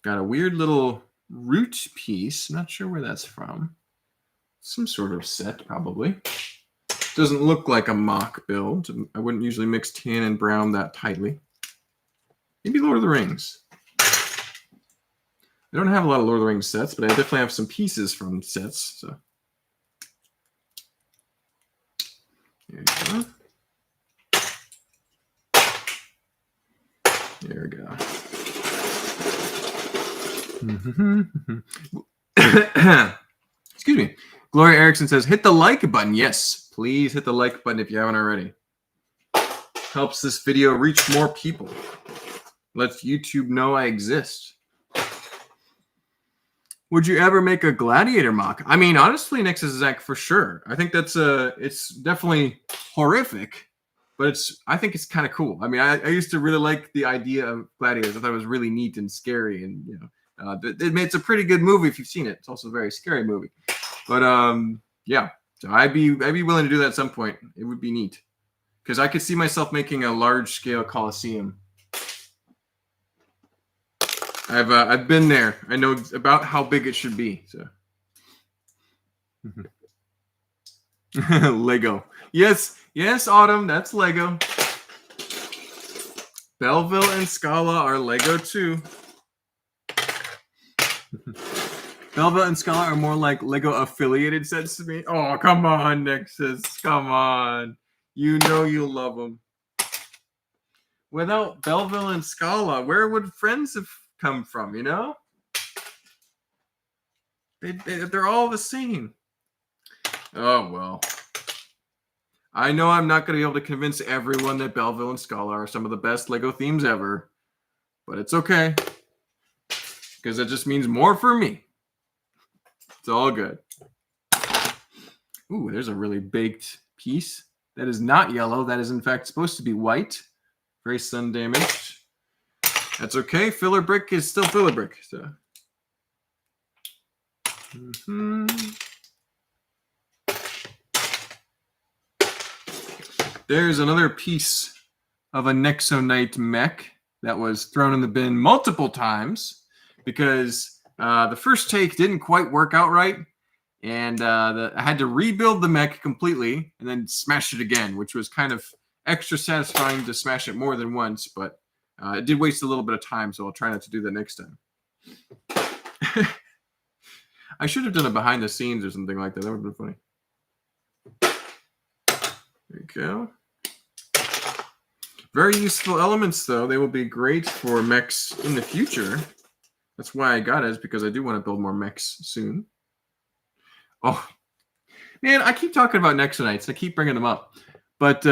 Got a weird little root piece. Not sure where that's from. Some sort of set, probably. Doesn't look like a mock build. I wouldn't usually mix tan and brown that tightly. Maybe Lord of the Rings. I don't have a lot of Lord of the Rings sets, but I definitely have some pieces from sets. So there you go. There we go. Excuse me. Gloria Erickson says, hit the like button. Yes, please hit the like button if you haven't already. Helps this video reach more people. Lets YouTube know I exist. Would you ever make a gladiator mock? I mean, honestly, Nexus Zach, for sure. I think that's it's definitely horrific, but I think it's kind of cool. I mean, I used to really like the idea of gladiators. I thought it was really neat and scary, and it's a pretty good movie if you've seen it. It's also a very scary movie, but yeah. So I'd be willing to do that at some point. It would be neat because I could see myself making a large scale Coliseum. I've been there. I know about how big it should be. So Lego. Yes, Autumn, that's Lego. Belleville and Scala are Lego too. Belleville and Scala are more like Lego affiliated sets to me. Oh, come on, Nexus. Come on. You know you love them. Without Belleville and Scala, where would friends have come from, you know? They're all the same. Oh, well. I know I'm not going to be able to convince everyone that Belleville and Scala are some of the best Lego themes ever, but it's okay. Because it just means more for me. It's all good. Ooh, there's a really baked piece. That is not yellow. That is, in fact, supposed to be white. Very sun damaged. That's okay. Filler brick is still filler brick. So. There's another piece of a Nexo Knight mech that was thrown in the bin multiple times because the first take didn't quite work out right. And I had to rebuild the mech completely and then smash it again, which was kind of extra satisfying to smash it more than once. But it did waste a little bit of time, so I'll try not to do that next time. I should have done it behind the scenes or something like that. That would have been funny. There you go. Very useful elements, though. They will be great for mechs in the future. That's why I got it, is because I do want to build more mechs soon. Oh, man, I keep talking about Nexo Knights. I keep bringing them up. But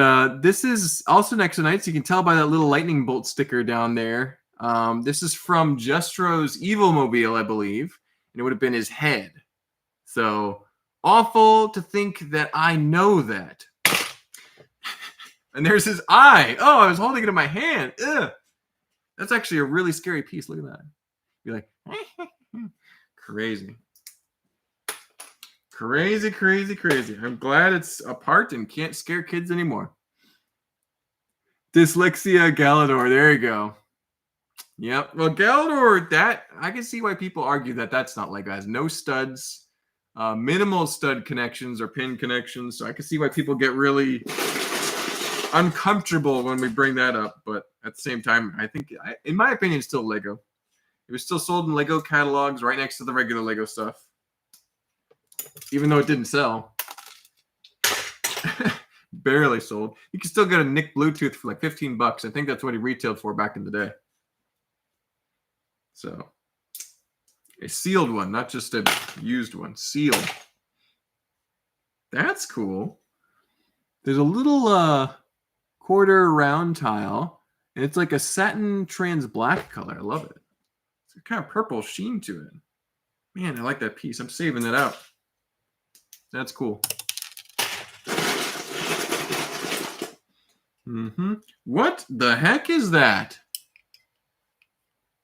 this is also Nexo Knights. You can tell by that little lightning bolt sticker down there. This is from Jestro's Evil Mobile, I believe. And it would have been his head. So awful to think that I know that. And there's his eye. Oh, I was holding it in my hand. Ugh. That's actually a really scary piece. Look at that. You're like, crazy. Crazy, crazy, crazy. I'm glad it's apart and can't scare kids anymore. Dyslexia Galador. There you go. Yep. Well, Galador, that I can see why people argue that that's not Lego. It has no studs, minimal stud connections or pin connections. So I can see why people get really uncomfortable when we bring that up. But at the same time, I think, in my opinion, it's still Lego. It was still sold in Lego catalogs right next to the regular Lego stuff, even though it didn't sell. Barely sold. You can still get a Nick Bluetooth for like $15. I think that's what he retailed for back in the day. So, a sealed one, not just a used one. Sealed. That's cool. There's a little quarter round tile, and it's like a satin trans black color. I love it. It's a kind of purple sheen to it. Man, I like that piece. I'm saving that out. That's cool. What the heck is that?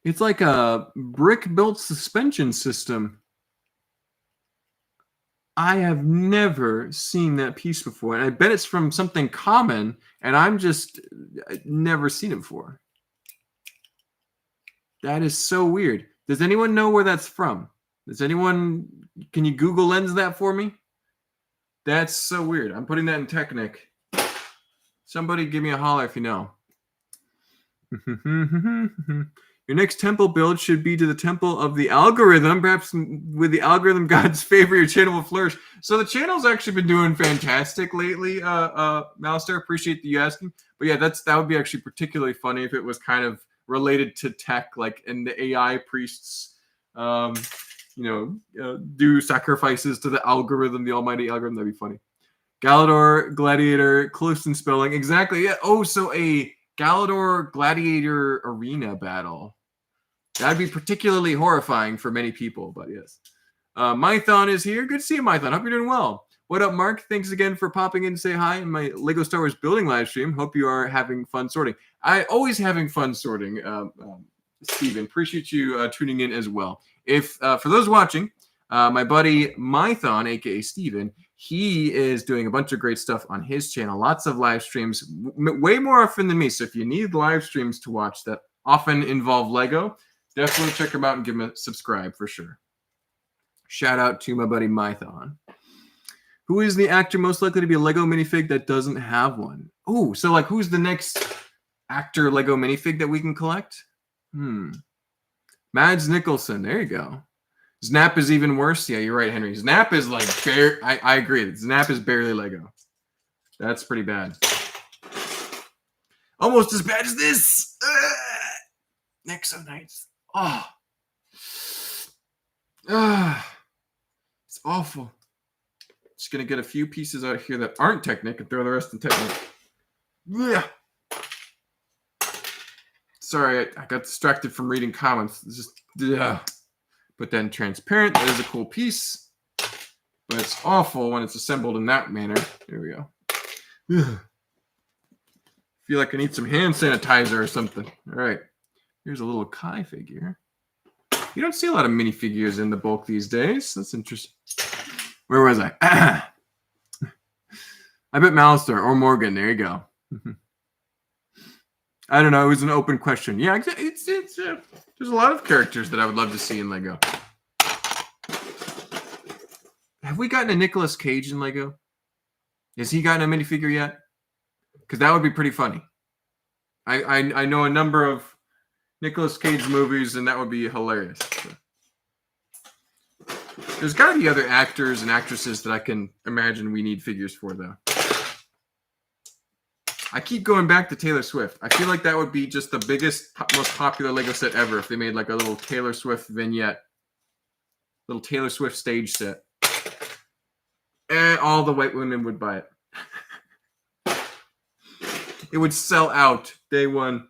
It's like a brick-built suspension system. I have never seen that piece before, and I bet it's from something common, and I've never seen it before. That is so weird. Does anyone know where that's from? Can you Google Lens that for me? That's so weird. I'm putting that in Technic. Somebody give me a holler if you know. Your next temple build should be to the temple of the algorithm. Perhaps with the algorithm god's favor, your channel will flourish. So the channel's actually been doing fantastic lately, Malister. Appreciate you asking. But yeah, that would be actually particularly funny if it was kind of related to tech, like and the AI priests, do sacrifices to the algorithm, the almighty algorithm. That'd be funny. Galador, Gladiator, close in spelling. Exactly. Yeah. Oh, so a Galador Gladiator arena battle. That'd be particularly horrifying for many people, but yes. Mython is here. Good to see you, Mython. Hope you're doing well. What up, Mark? Thanks again for popping in to say hi in my Lego Star Wars building live stream. Hope you are having fun sorting. I always having fun sorting, Steven. Appreciate you tuning in as well. If for those watching, my buddy Mython, aka Steven, he is doing a bunch of great stuff on his channel. Lots of live streams, way more often than me. So if you need live streams to watch that often involve Lego, definitely check him out and give him a subscribe for sure. Shout out to my buddy Mython. Who is the actor most likely to be a Lego minifig that doesn't have one? Oh, so like who's the next actor Lego minifig that we can collect? Mads Nicholson. There you go. Snap is even worse. Yeah, you're right, Henry. Snap is like I agree. Snap is barely Lego. That's pretty bad. Almost as bad as this. Nexo Knights. It's awful. Just gonna get a few pieces out here that aren't Technic and throw the rest in Technic. Yeah. Sorry, I got distracted from reading comments. It's just Put that in transparent. That is a cool piece, but it's awful when it's assembled in that manner. There we go. Ugh. Feel like I need some hand sanitizer or something. All right. Here's a little Kai figure. You don't see a lot of minifigures in the bulk these days. That's interesting. Where was I? I bet Malister or Morgan. There you go. I don't know. It was an open question. Yeah, it's there's a lot of characters that I would love to see in Lego. Have we gotten a Nicolas Cage in Lego? Has he gotten a minifigure yet? Because that would be pretty funny. I know a number of Nicolas Cage movies, and that would be hilarious. There's got to be other actors and actresses that I can imagine we need figures for, though. I keep going back to Taylor Swift. I feel like that would be just the biggest, most popular Lego set ever if they made like a little Taylor Swift vignette. Little Taylor Swift stage set. And all the white women would buy it. It would sell out day one.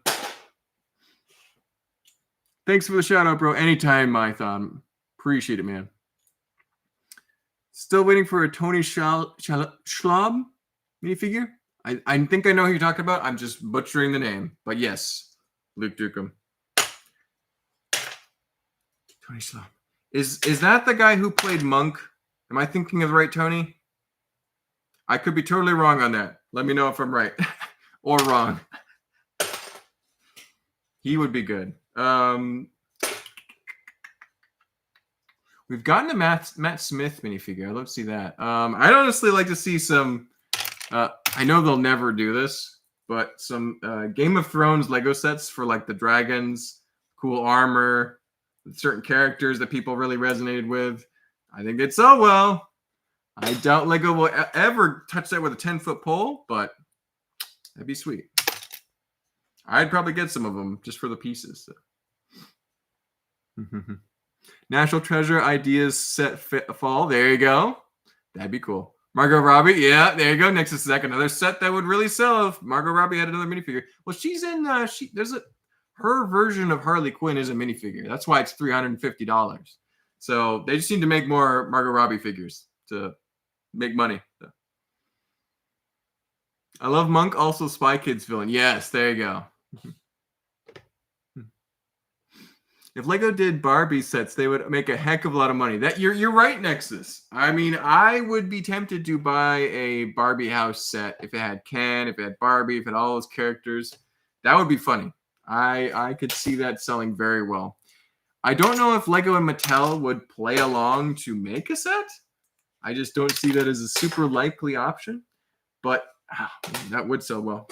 Thanks for the shout out, bro. Anytime, Mython. Appreciate it, man. Still waiting for a Tony Schlaub minifigure. I think I know who you're talking about. I'm just butchering the name. But yes, Luke Dukem. Tony Schlaub. Is that the guy who played Monk? Am I thinking of the right Tony? I could be totally wrong on that. Let me know if I'm right or wrong. He would be good. We've gotten a Matt Smith minifigure. I'd love to see that. I'd honestly like to see some. I know they'll never do this, but some Game of Thrones Lego sets for like the dragons, cool armor, certain characters that people really resonated with. I think they'd sell well. I doubt Lego will ever touch that with a 10-foot pole, but that'd be sweet. I'd probably get some of them just for the pieces. So. National Treasure Ideas set fall. There you go. That'd be cool. Margot Robbie. Yeah, there you go. Nexus Sec. Another set that would really sell if Margot Robbie had another minifigure. Well, she's in. Her version of Harley Quinn is a minifigure. That's why it's $350. So they just need to make more Margot Robbie figures to make money. So. I love Monk. Also, Spy Kids villain. Yes, there you go. If Lego did Barbie sets, they would make a heck of a lot of money. That you're right, Nexus. I mean, I would be tempted to buy a Barbie house set if it had Ken, if it had Barbie, if it had all those characters. That would be funny. I could see that selling very well. I don't know if Lego and Mattel would play along to make a set. I just don't see that as a super likely option. But that would sell well.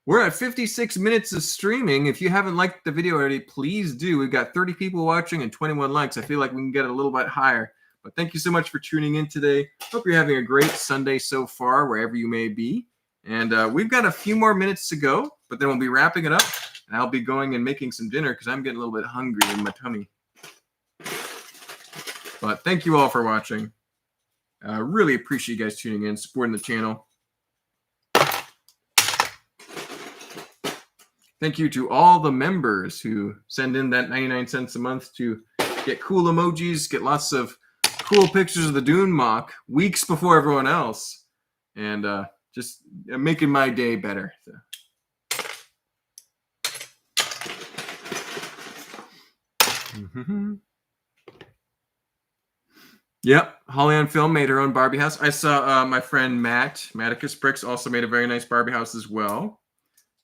We're at 56 minutes of streaming. If you haven't liked the video already, please do. We've got 30 people watching and 21 likes. I feel like we can get it a little bit higher. But thank you so much for tuning in today. Hope you're having a great Sunday so far, wherever you may be. And we've got a few more minutes to go, but then we'll be wrapping it up. And I'll be going and making some dinner because I'm getting a little bit hungry in my tummy. But thank you all for watching. I really appreciate you guys tuning in, supporting the channel. Thank you to all the members who send in that 99 cents a month to get cool emojis, get lots of cool pictures of the Dune mock weeks before everyone else, and just making my day better. So. Yep, Holly on Film made her own Barbie house. I saw my friend Matticus Bricks also made a very nice Barbie house as well.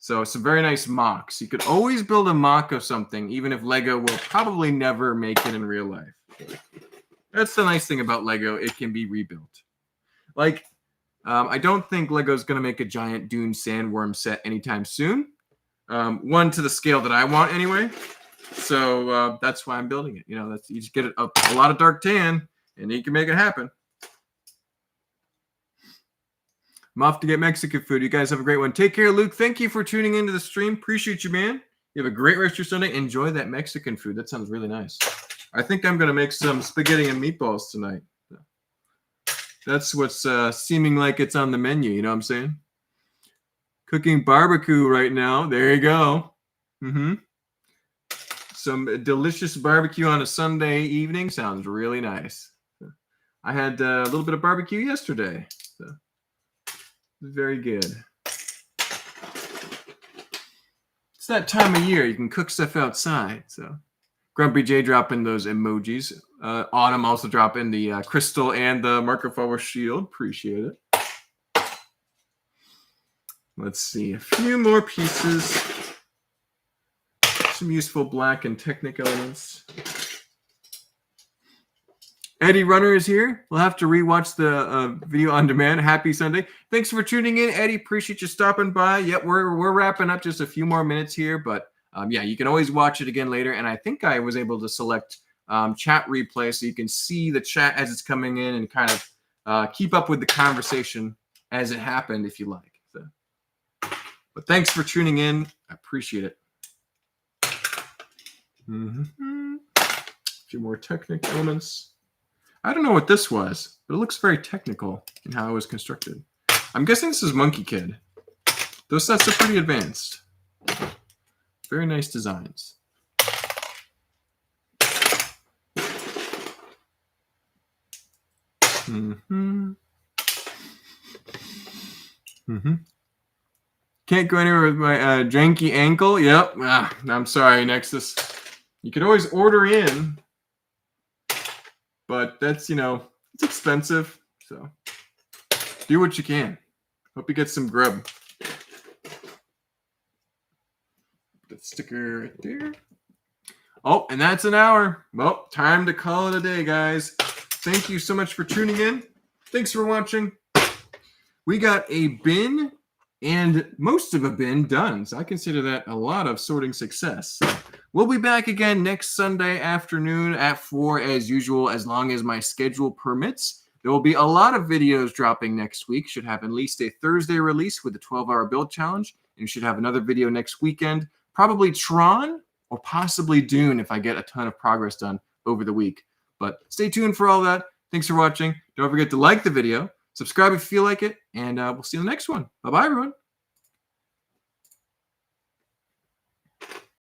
So some very nice mocks. You could always build a mock of something, even if Lego will probably never make it in real life. That's the nice thing about Lego. It can be rebuilt. Like, I don't think Lego's going to make a giant Dune sandworm set anytime soon. One to the scale that I want anyway. So that's why I'm building it. You know, you just get a lot of dark tan, and you can make it happen. I'm off to get Mexican food. You guys have a great one. Take care, Luke. Thank you for tuning into the stream. Appreciate you, man. You have a great rest of your Sunday. Enjoy that Mexican food. That sounds really nice. I think I'm going to make some spaghetti and meatballs tonight. That's what's seeming like it's on the menu. You know what I'm saying? Cooking barbecue right now. There you go. Some delicious barbecue on a Sunday evening. Sounds really nice. I had a little bit of barbecue yesterday. So. Very good. It's that time of year. You can cook stuff outside. So, Grumpy J dropping those emojis. Autumn also dropping the crystal and the Marco Polo shield. Appreciate it. Let's see. A few more pieces. Some useful black and Technic elements. Eddie Runner is here. We'll have to rewatch the video on demand. Happy Sunday. Thanks for tuning in, Eddie. Appreciate you stopping by. Yep, we're wrapping up just a few more minutes here, but yeah, you can always watch it again later. And I think I was able to select chat replay so you can see the chat as it's coming in and kind of keep up with the conversation as it happened if you like. So, but thanks for tuning in. I appreciate it. A few more Technic elements. I don't know what this was, but it looks very technical in how it was constructed. I'm guessing this is Monkey Kid. Those sets are pretty advanced. Very nice designs. Can't go anywhere with my janky ankle. Yep. I'm sorry, Nexus. You could always order in. But that's, you know, it's expensive. So do what you can. Hope you get some grub. the sticker right there. Oh, and that's an hour. Well, time to call it a day, guys. Thank you so much for tuning in. Thanks for watching. We got a bin and most of a bin done. So I consider that a lot of sorting success. We'll be back again next Sunday afternoon at 4 as usual, as long as my schedule permits. There will be a lot of videos dropping next week. Should have at least a Thursday release with the 12-hour build challenge. And you should have another video next weekend. Probably Tron or possibly Dune if I get a ton of progress done over the week. But stay tuned for all that. Thanks for watching. Don't forget to like the video, subscribe if you feel like it, and we'll see you in the next one. Bye-bye, everyone.